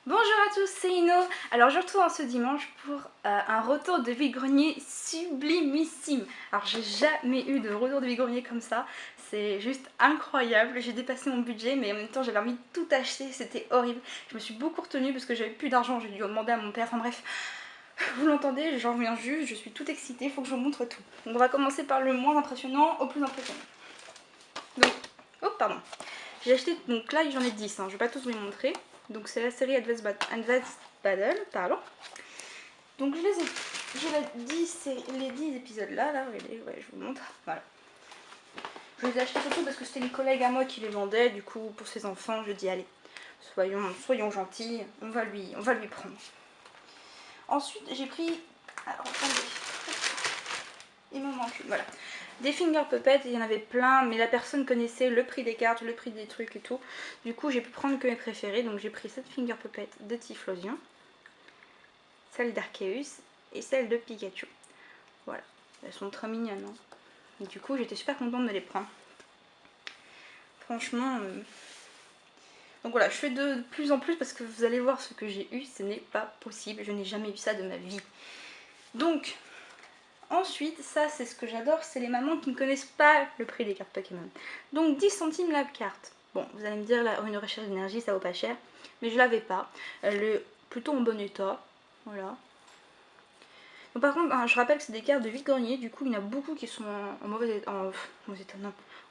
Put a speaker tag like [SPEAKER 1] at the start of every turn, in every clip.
[SPEAKER 1] Bonjour à tous, c'est Ino. Alors je retrouve en ce dimanche pour un retour de vide-grenier sublimissime. Alors j'ai jamais eu de retour de vide-grenier comme ça, c'est juste incroyable. J'ai dépassé mon budget mais en même temps j'avais envie de tout acheter, c'était horrible. Je me suis beaucoup retenue parce que j'avais plus d'argent, j'ai dû demander à mon père, enfin bref. Vous l'entendez, j'en reviens juste, je suis toute excitée, il faut que je vous montre tout. Donc on va commencer par le moins impressionnant au plus impressionnant. Donc, oh pardon. J'ai acheté, donc là j'en ai 10, hein, je vais pas tous vous les montrer. Donc c'est la série Advanced Battle, pardon. Donc les 10 épisodes là, regardez, ouais, je vous montre, voilà. Je les ai achetés surtout parce que c'était une collègue à moi qui les vendait, du coup pour ses enfants, je dis allez, soyons gentils, on va lui prendre. Ensuite j'ai pris, alors attendez, il me manque une, voilà. Des finger puppets, il y en avait plein, mais la personne connaissait le prix des cartes, le prix des trucs et tout. Du coup, j'ai pu prendre que mes préférés. Donc, j'ai pris cette finger puppet de Typhlosion, celle d'Arceus et celle de Pikachu. Voilà, elles sont très mignonnes. Hein. Et du coup, j'étais super contente de les prendre. Franchement. Donc voilà, je fais de plus en plus parce que vous allez voir ce que j'ai eu, ce n'est pas possible. Je n'ai jamais eu ça de ma vie. Donc. Ensuite, ça c'est ce que j'adore, c'est les mamans qui ne connaissent pas le prix des cartes Pokémon. Donc 10 centimes la carte. Bon, vous allez me dire, là, une recherche d'énergie, ça vaut pas cher. Mais je l'avais pas. Elle est plutôt en bon état. Voilà. Donc, par contre, je rappelle que c'est des cartes de vide-grenier. Du coup, il y en a beaucoup qui sont en mauvais état.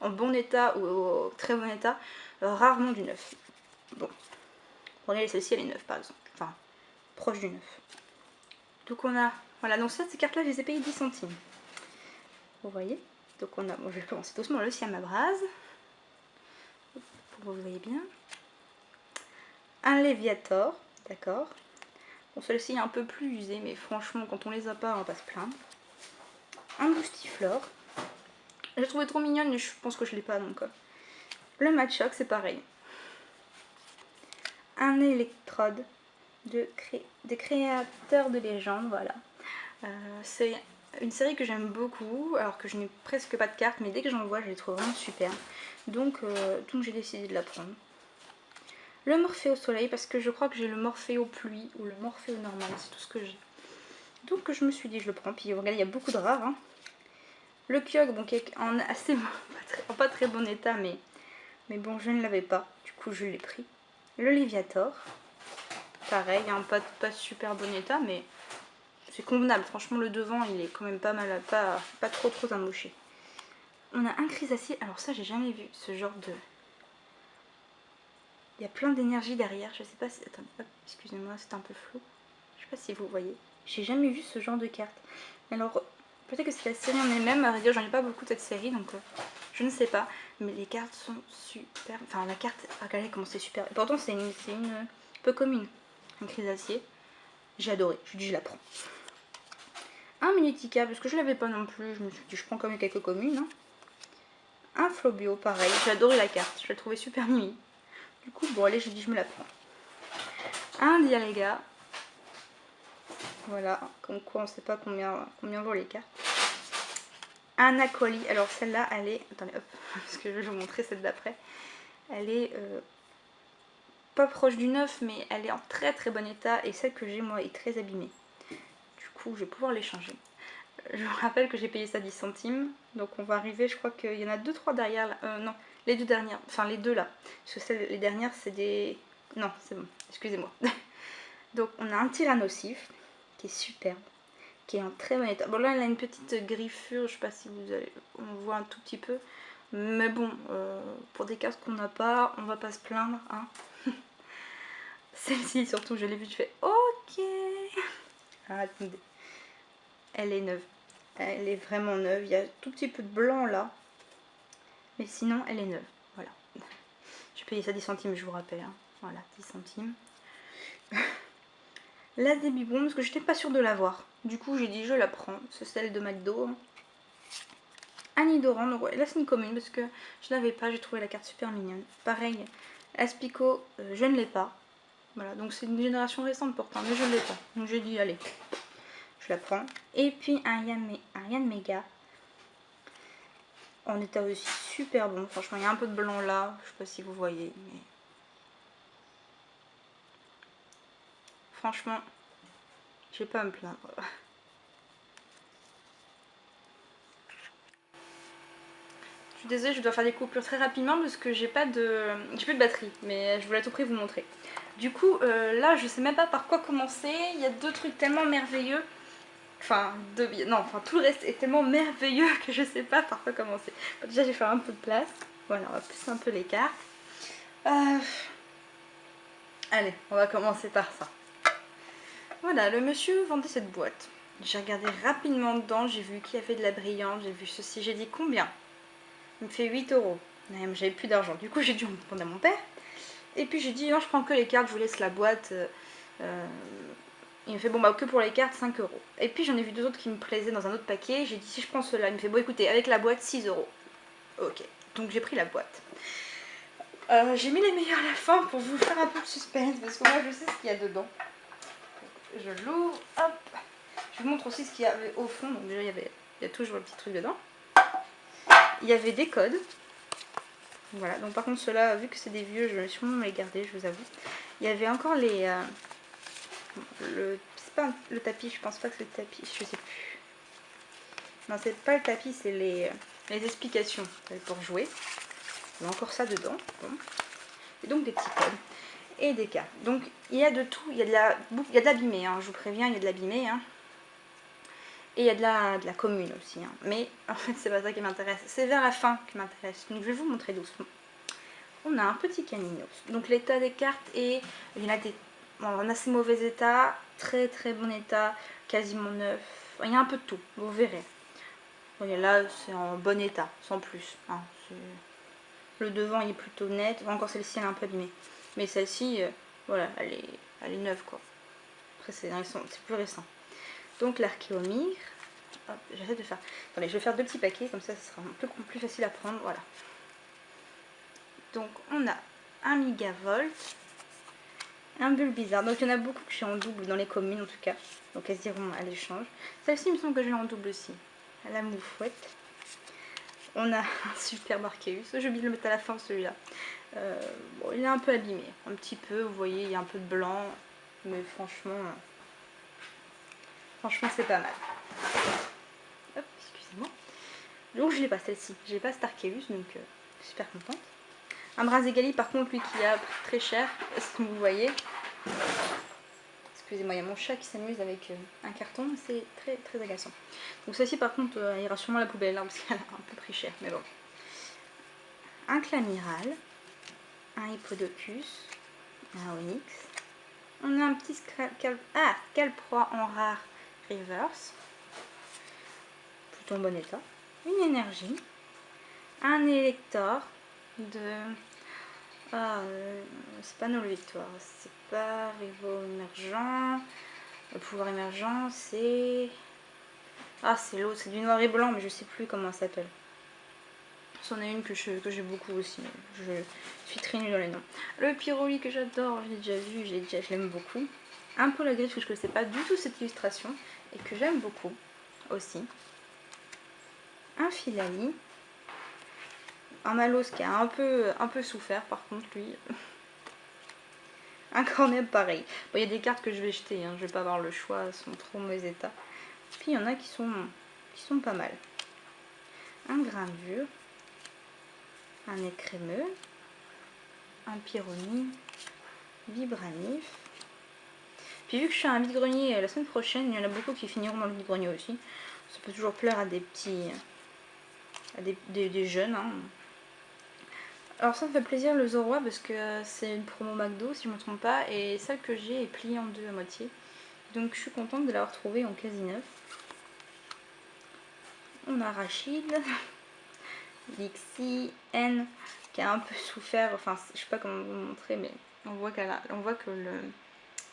[SPEAKER 1] En bon état ou au très bon état. Rarement du neuf. Bon. Regardez, celle-ci, elle est neuve par exemple. Enfin, proche du neuf. Donc on a... Voilà, donc ça, ces cartes-là, je les ai payées 10 centimes. Vous voyez. Donc on a... Bon, je vais commencer doucement le Siamabras. Pour que vous voyez bien. Un Léviator. D'accord. Bon, celui-ci est un peu plus usé, mais franchement, quand on les a pas, on va pas se plaindre. Un Boostiflore. Je l'ai trouvé trop mignonne, mais je pense que je l'ai pas, donc... Le Machoke, c'est pareil. Un Électrode des créateurs de légendes, voilà. C'est une série que j'aime beaucoup, alors que je n'ai presque pas de cartes, mais dès que j'en vois, je les trouve vraiment super. Donc j'ai décidé de la prendre. Le Morphée au soleil, parce que je crois que j'ai le Morphée aux pluies ou le Morphée au normal, c'est tout ce que j'ai. Donc je me suis dit, je le prends. Puis regardez, il y a beaucoup de rares. Hein. Le Kyogre, bon, qui est en assez pas très bon état, mais bon, je ne l'avais pas. Du coup, je l'ai pris. Le Léviator, pareil, hein, pas super bon état, mais c'est convenable. Franchement, le devant, il est quand même pas mal, pas trop amoché. On a un Chrysacier. Alors ça, j'ai jamais vu ce genre de... Il y a plein d'énergie derrière. Je sais pas si... Attendez, hop, excusez-moi, c'est un peu flou. Je sais pas si vous voyez. J'ai jamais vu ce genre de carte. Alors, peut-être que c'est la série en elle-même. À vrai dire, j'en ai pas beaucoup de cette série, donc je ne sais pas. Mais les cartes sont super... Enfin, la carte... Regardez comment c'est super. Et pourtant, c'est une peu commune. Un Chrysacier. J'ai adoré. Je dis, je la prends. Un Minutica, parce que je l'avais pas non plus. Je me suis dit, je prends quand même quelques communes. Hein. Un Flobio, pareil. J'ai adoré la carte. Je la trouvais super mimi. Du coup, bon, allez, j'ai dit, je me la prends. Un Dialga. Voilà, comme quoi on sait pas combien vaut les cartes. Un Aquali, alors celle-là, elle est... Attendez, hop, parce que je vais vous montrer celle d'après. Elle est pas proche du neuf, mais elle est en très bon état. Et celle que j'ai, moi, est très abîmée. Du coup, je vais pouvoir l'échanger. Je vous rappelle que j'ai payé ça 10 centimes. Donc on va arriver, je crois qu'il y en a 2-3 derrière. Là. Non, les deux dernières, enfin les deux là. Parce que les dernières, c'est des... Non, c'est bon, excusez-moi. Donc on a un Tyrannosif, qui est superbe. Qui est en très bon état. Bon là elle a une petite griffure, je sais pas si on voit un tout petit peu. Mais bon, pour des cartes qu'on n'a pas, on va pas se plaindre. Hein. Celle-ci surtout, je l'ai vue, je fais ok. Ah, attendez. Elle est neuve. Elle est vraiment neuve. Il y a tout petit peu de blanc là. Mais sinon elle est neuve. Voilà. J'ai payé ça 10 centimes, je vous rappelle. Hein. Voilà, 10 centimes. La Débibon, parce que j'étais pas sûre de l'avoir. Du coup j'ai dit je la prends. C'est celle de McDo. Un Nidoran, donc ouais, là c'est une commune parce que je l'avais pas, j'ai trouvé la carte super mignonne. Pareil, Aspico, je ne l'ai pas. Voilà, donc c'est une génération récente pourtant, mais je ne l'ai pas. Donc j'ai dit allez, je la prends. Et puis un Yanmega. En état aussi super bon, franchement il y a un peu de blanc là, je sais pas si vous voyez. Mais... franchement, je vais pas me plaindre. Je suis désolée, je dois faire des coupures très rapidement parce que j'ai plus de batterie, mais je voulais à tout prix vous montrer. Du coup, là, je sais même pas par quoi commencer. Il y a deux trucs tellement merveilleux. Enfin, tout le reste est tellement merveilleux que je sais pas par quoi commencer. Bon, déjà, je vais faire un peu de place. Voilà, on va pousser un peu les cartes. Allez, on va commencer par ça. Voilà, le monsieur vendait cette boîte. J'ai regardé rapidement dedans, j'ai vu qu'il y avait de la brillante, j'ai vu ceci, j'ai dit combien? Il me fait 8 euros. J'avais plus d'argent, du coup j'ai dû en demander à mon père. Et puis j'ai dit non, je prends que les cartes, je vous laisse la boîte. Il me fait bon bah que pour les cartes 5 euros. Et puis j'en ai vu deux autres qui me plaisaient dans un autre paquet, j'ai dit si je prends cela, il me fait bon écoutez, avec la boîte 6 euros. Ok, donc j'ai pris la boîte. J'ai mis les meilleurs à la fin pour vous faire un peu de suspense parce que moi je sais ce qu'il y a dedans. Je l'ouvre, hop. Je vous montre aussi ce qu'il y avait au fond. Donc déjà il y a toujours le petit truc dedans. Il y avait des codes. Voilà, donc par contre ceux-là, vu que c'est des vieux, je vais sûrement les garder, je vous avoue. Il y avait encore les... c'est pas le tapis, je pense pas que c'est le tapis, je sais plus. Non, c'est pas le tapis, c'est les explications pour jouer. Il y a encore ça dedans. Bon. Et donc des petits codes. Et des cartes. Donc il y a de tout, il y a de l'abîmé, hein, je vous préviens, il y a de l'abîmé. Hein. Et il y a de la commune aussi. Hein. Mais en fait c'est pas ça qui m'intéresse, c'est vers la fin qui m'intéresse. Donc je vais vous montrer doucement. On a un petit caninos. Donc l'état des cartes est, il y en a des en assez mauvais état, très très bon état, quasiment neuf. Il y a un peu de tout, vous verrez. Voyez là c'est en bon état, sans plus. Hein. Le devant il est plutôt net, encore celle-ci elle est un peu abîmée. Mais celle-ci, voilà, elle est neuve quoi. Après c'est plus récent. Donc l'archéomir, j'essaie de faire. Attendez, je vais faire deux petits paquets, comme ça sera un peu plus facile à prendre. Voilà. Donc on a un Migavolt, un Bulbizarre. Donc il y en a beaucoup que j'ai en double dans les communes en tout cas. Donc elles iront à l'échange. Celle-ci il me semble que je l'ai en double aussi. La moufouette. On a un super Arceus. J'ai oublié de le mettre à la fin celui-là. Bon, il est un peu abîmé. Un petit peu, vous voyez, il y a un peu de blanc. Mais franchement c'est pas mal. Hop, excusez-moi. Donc je l'ai pas celle-ci. Je l'ai pas cet Arceus, donc super contente. Un Brazegali par contre lui qui a pris très cher, si vous voyez. Excusez-moi, il y a mon chat qui s'amuse avec un carton, c'est très très agaçant. Donc celle-ci par contre elle ira sûrement à la poubelle hein, parce qu'elle a un peu pris cher, mais bon. Un Clamiral, un Hippodocus, un Onyx. On a un petit Calproie en rare reverse, plutôt en bon état. Une énergie, un Elector de... c'est pas nos victoires, c'est pas Rivaux émergent. Le pouvoir émergent, c'est... c'est l'autre, c'est du noir et blanc, mais je sais plus comment ça s'appelle. C'en est une que j'ai beaucoup aussi, mais je suis très nulle dans les noms. Le Pyroli que j'adore, je l'ai déjà vu, je l'aime beaucoup. Un peu la griffe, que je ne connaissais pas du tout cette illustration, et que j'aime beaucoup aussi. Un Filali. Un Malos qui a un peu souffert par contre lui. Un Corneb pareil. Bon, il y a des cartes que je vais jeter, hein. Je vais pas avoir le choix, elles sont trop en mauvais état. Puis il y en a qui sont pas mal. Un Gravure. Un Écrémeux. Un Pyroni. Vibranif. Puis vu que je suis à un vide-grenier la semaine prochaine, il y en a beaucoup qui finiront dans le vide-grenier aussi. Ça peut toujours plaire à des petits... à des jeunes, hein. Alors ça me fait plaisir le Zoroa parce que c'est une promo McDo si je ne me trompe pas et celle que j'ai est pliée en deux à moitié. Donc je suis contente de l'avoir trouvée en quasi neuf. On a Rachid, Lixie, N qui a un peu souffert, enfin je sais pas comment vous montrer mais on voit que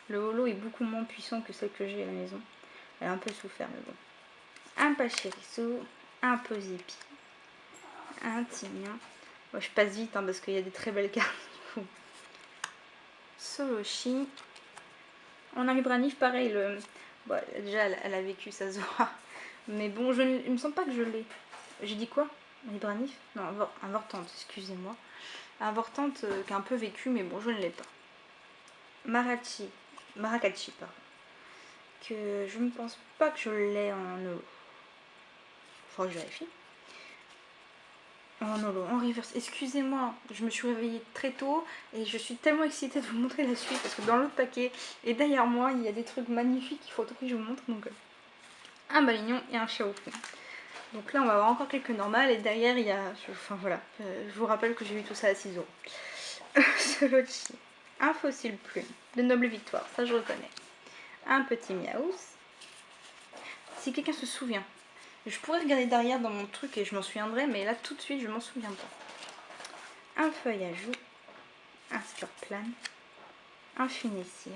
[SPEAKER 1] le holo est beaucoup moins puissant que celle que j'ai à la maison. Elle a un peu souffert mais bon. Un Pachirisu, un Pozipi, un Timian. Bon, je passe vite hein, parce qu'il y a des très belles cartes du coup. Soloshi. On a Vibranif, pareil. Bon, déjà, elle a vécu sa Zora. Mais bon, il me semble pas que je l'ai. J'ai dit quoi? Vibranif? Non, Vortante, excusez-moi. Vortante qui a un peu vécu, mais bon, je ne l'ai pas. Marachi, Maracaichi, pardon. Que je ne pense pas que je l'ai en holo. Faudra que je vérifie. En holo, en reverse. Excusez-moi, je me suis réveillée très tôt et je suis tellement excitée de vous montrer la suite parce que dans l'autre paquet et derrière moi, il y a des trucs magnifiques qu'il faut que je vous montre. Donc, un balignon et un Xiaofu. Donc là, on va avoir encore quelques normales et derrière, il y a. Enfin voilà, je vous rappelle que j'ai eu tout ça à 6 euros. Ce Lochi. Un fossile plume de Noble Victoire, ça je reconnais. Un petit Miaous. Si quelqu'un se souvient, je pourrais regarder derrière dans mon truc et je m'en souviendrai, mais là tout de suite je m'en souviens pas. Un feuille à joue, un Sturplan, un Finessir,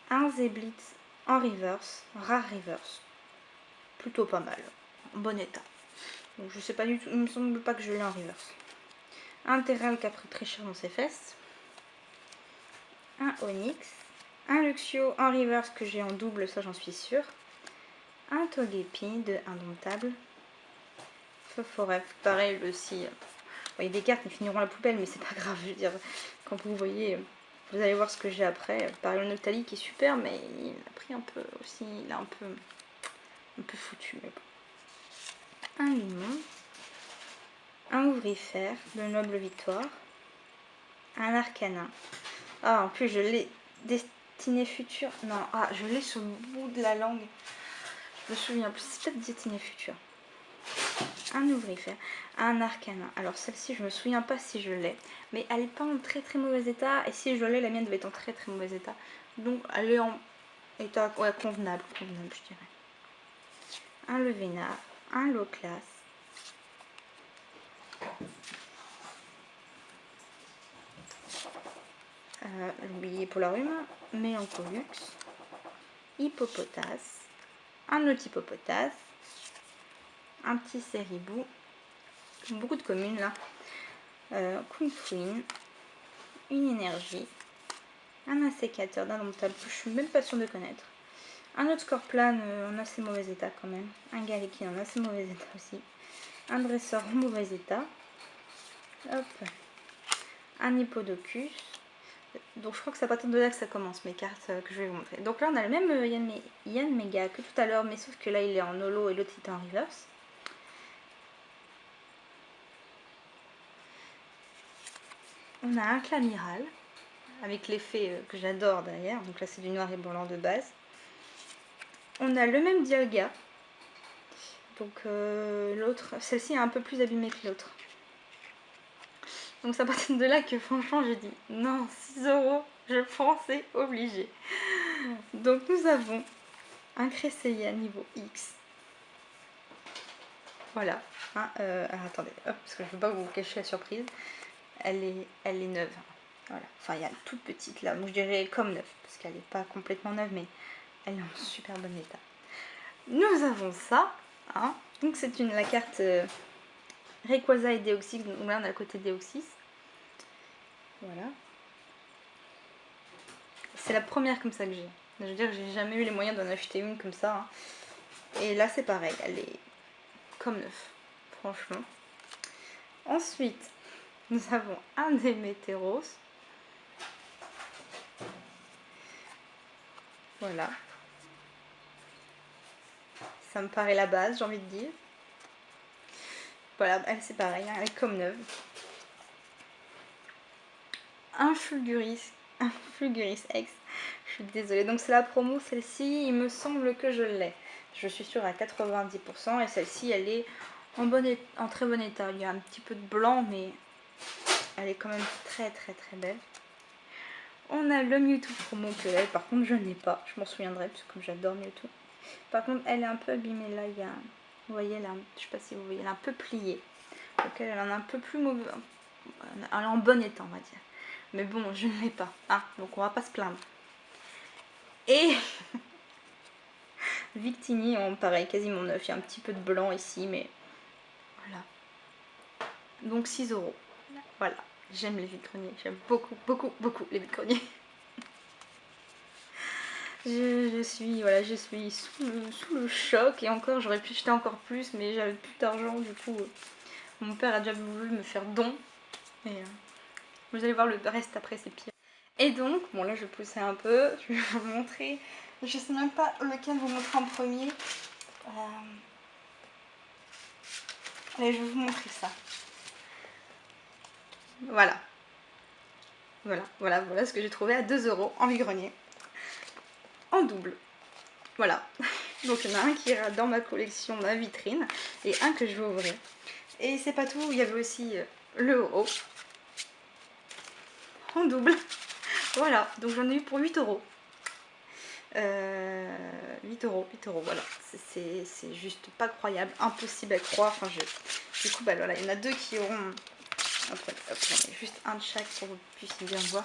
[SPEAKER 1] un Zeblitz en reverse, rare reverse, plutôt pas mal, en bon état. Donc je sais pas du tout, il me semble pas que je l'ai en reverse. Un Terral qui a pris très cher dans ses fesses, un Onyx, un Luxio en reverse que j'ai en double, ça j'en suis sûre. Un Togepi de Indomptable. Forêt, pareil, le si. Il y a des cartes qui finiront à la poubelle, mais c'est pas grave. Je veux dire, quand vous voyez, vous allez voir ce que j'ai après. Pareil, le Noctali qui est super, mais il a pris un peu aussi. Il a un peu foutu. Mais bon. Un limon. Un ouvrifer de Noble Victoire. Un arcana. Ah, en plus, je l'ai. Destinée future. Non, ah, je l'ai sur le bout de la langue. Je me souviens plus. C'est peut-être Destinée future. Un ouvrifer, un arcana. Alors celle-ci, je me souviens pas si je l'ai, mais elle est pas en très très mauvais état. Et si je l'ai, la mienne devait être en très très mauvais état. Donc elle est en état convenable, je dirais. Un Levénard, un Loclas, l'oublié Polarum, Mélancholux, Hippopotas, un autre Hippopotas, un petit Ceribou, beaucoup de communes là, Kunfuin, une énergie, un assécateur d'indomptable que je suis même pas sûre de connaître, un autre Scorplan en assez mauvais état quand même, un Galekin en assez mauvais état aussi, un dresseur en mauvais état, hop, un Hippodocus. Donc je crois que ça part de là que ça commence, mes cartes que je vais vous montrer. Donc là on a le même Yanmega que tout à l'heure, mais sauf que là il est en holo et l'autre il est en reverse. On a un Clamiral, avec l'effet que j'adore derrière, donc là c'est du noir et blanc de base. On a le même Dialga, donc l'autre, celle-ci est un peu plus abîmée que l'autre. Donc ça part de là que franchement j'ai dit non, 6 euros, je prends, c'est obligé. Donc nous avons un Cresselia niveau X. Voilà. Hein, alors attendez, hop, parce que je ne veux pas vous cacher la surprise. Elle est neuve. Voilà. Enfin, il y a une toute petite là. Donc je dirais comme neuve, parce qu'elle n'est pas complètement neuve, mais elle est en super bon état. Nous avons ça. Hein. Donc c'est la carte Rayquaza et Deoxys. Donc là on a le côté Deoxys. Voilà. C'est la première comme ça que j'ai. Je veux dire, j'ai jamais eu les moyens d'en acheter une comme ça. Hein. Et là c'est pareil, elle est comme neuf, franchement. Ensuite, nous avons un Démétéros. Voilà. Ça me paraît la base, j'ai envie de dire. Voilà, elle c'est pareil, hein, elle est comme neuve. Un Fulguris X. Je suis désolée. Donc c'est la promo, celle-ci, il me semble que je l'ai. Je suis sûre à 90% et celle-ci, elle est en très bon état. Il y a un petit peu de blanc, mais elle est quand même très très très belle. On a le Mewtwo promo que elle, par contre je n'ai pas. Je m'en souviendrai parce que comme j'adore Mewtwo. Par contre elle est un peu abîmée là. Il y a, vous voyez là, je sais pas si vous voyez, elle est un peu pliée. Donc elle en a un peu plus mauvais. Elle est en bon état on va dire. Mais bon, je ne l'ai pas. Ah, donc on va pas se plaindre. Et Victini, pareil, quasiment neuf. Il y a un petit peu de blanc ici, mais voilà. Donc 6 euros. Voilà. J'aime les vides-greniers. J'aime beaucoup, beaucoup, beaucoup les vides-greniers. Je suis sous le choc. Et encore, j'aurais pu acheter encore plus, mais j'avais plus d'argent. Du coup, mon père a déjà voulu me faire don. Et vous allez voir le reste après, c'est pire. Et donc, bon là je vais pousser un peu, je vais vous montrer, je sais même pas lequel vous montrer en premier. Allez, je vais vous montrer ça. Voilà. Voilà ce que j'ai trouvé à 2 € en vide-grenier. En double. Voilà. Donc il y en a un qui ira dans ma collection, ma vitrine, et un que je vais ouvrir. Et c'est pas tout, il y avait aussi le haut. En double. Voilà, donc j'en ai eu pour 8 €. 8 €, voilà. C'est juste pas croyable, impossible à croire. Enfin, du coup, bah voilà, il y en a deux qui auront... Après, hop, j'en mets juste un de chaque pour que vous puissiez bien voir.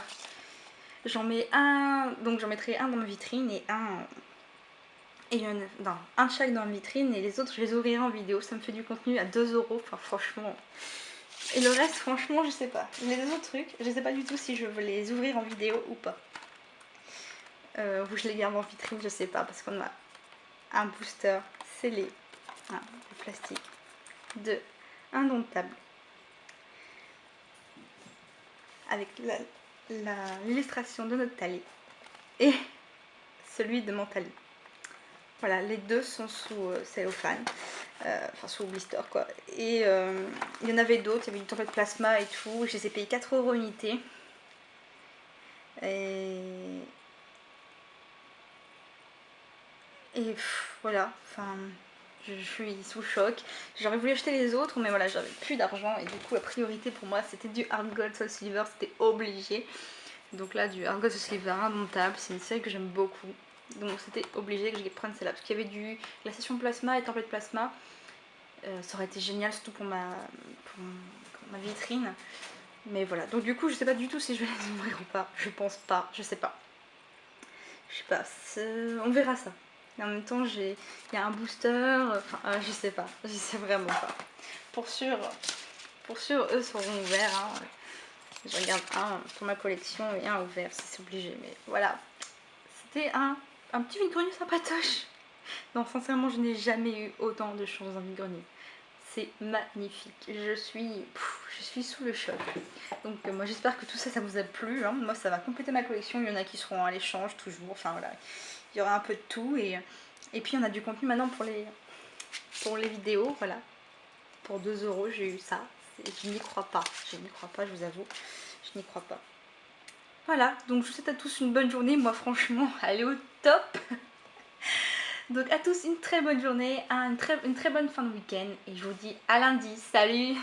[SPEAKER 1] J'en mets un, donc j'en mettrai un dans ma vitrine et un... non, un de chaque dans la vitrine et les autres je les ouvrirai en vidéo. Ça me fait du contenu à 2 €, enfin franchement. Et le reste, franchement, je sais pas. Les deux autres trucs, je sais pas du tout si je veux les ouvrir en vidéo ou pas. Ou je les garde en vitrine, je sais pas, parce qu'on a un booster scellé, de plastique, indomptable, avec l'illustration de notre Thalie et celui de mon Thalie. Voilà, les deux sont sous cellophane, enfin sous blister quoi. Et il y en avait d'autres, il y avait du tempête plasma et tout. Je les ai payés 4 € unité. Et voilà, enfin, je suis sous choc. J'aurais voulu acheter les autres, mais voilà, j'avais plus d'argent. Et du coup, la priorité pour moi, c'était du Hard Gold Soul Silver, c'était obligé. Donc là, du Hard Gold Soul Silver indomptable, c'est une série que j'aime beaucoup. Donc c'était obligé que je prenne celle-là. Parce qu'il y avait du glaciation plasma et tempête plasma. Ça aurait été génial, surtout pour ma vitrine. Mais voilà, donc du coup, je sais pas du tout si je vais les ouvrir ou pas. Je pense pas, je sais pas. Je sais pas, on verra ça. Et en même temps, il y a un booster, enfin, je sais pas, je sais vraiment pas. Pour sûr, eux seront ouverts. Hein. Je regarde un pour ma collection et un ouvert si c'est obligé. Mais voilà, c'était un petit vide-grenier sympatoche. Non, sincèrement, je n'ai jamais eu autant de choses en vide-grenier. C'est magnifique. Je suis sous le choc. Donc moi j'espère que tout ça, ça vous a plu. Hein. Moi ça va compléter ma collection. Il y en a qui seront à l'échange toujours. Enfin voilà, il y aura un peu de tout. Et puis on a du contenu maintenant pour les vidéos. Voilà. Pour 2 € j'ai eu ça. Je n'y crois pas. Je n'y crois pas, je vous avoue. Je n'y crois pas. Voilà, donc je vous souhaite à tous une bonne journée. Moi franchement, elle est au top. Donc à tous une très bonne journée, une très bonne fin de week-end et je vous dis à lundi. Salut!